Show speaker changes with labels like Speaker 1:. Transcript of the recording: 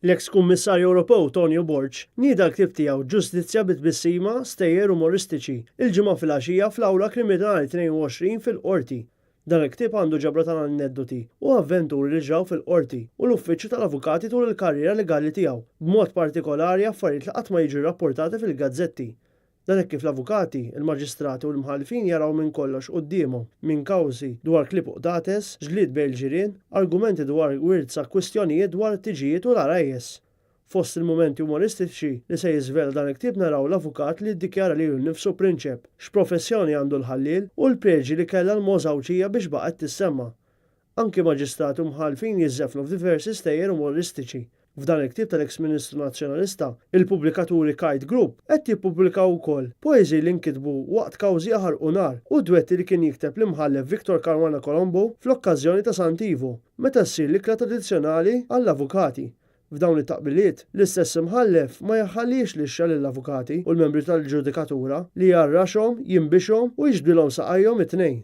Speaker 1: L-eks kummissarju Ewropew Tonio Borg nieda l-ktieb tiegħu Ġustizzja bi Tbissima stejjer umoristiċi il-ġimgħa filgħaxija fl-Awla Kriminali 22 fil-Qorti. Dan il-ktieb għandu ġabra tal-aneddoti u avventuri li ġraw fil-qorti u l-uffiċċju tal-avukati tul il-karriera legali tiegħu, b'mod partikolari affarijiet li qatt ma jiġu rapportati fil-gazzetti. Dan hekk kif l-avukati, il-maġistrati u l-mħallfin jaraw minn kollox qudiemhom minn kawżi dwar klieb uqdates, ġlied bejn il-ġirien, argumenti dwar wirza kwistjonijiet dwar it-tiġijiet u l-arajjes. Fost il-momenti umoristiċi li se jiżvela dan il-ktieb naraw l-avukat li ddikjara lilu nnifsu prinċep, x'professjoni għandu l-ħallil u l-preġi li kellha l-możawċija biex baqgħet tissemma. Anki maġistrati u mħallfin jiżżefnu f'diversi stejjer umoristiċi. F'dan il-ktieb tal-eks Ministru Nazzjonalista, il-pubblikaturi Kite Group qed jippubblikaw ukoll poeżi li nkitbu waqt kawżi aħar u nar u dwetti li kien jikteb l-imħallef Victor Caruana Colombo fl-okkażjoni ta' Santivo, meta ssir l-ikla tradizzjonali għall-avukati. F'dawn it-taqbiliet, l-istess imħallef ma jaħħallix lixxa lill-avukati u l-membri tal-ġudikatura li jarraxhom, jinbixhom u jiġbdilhom saqajhom it-tnejn.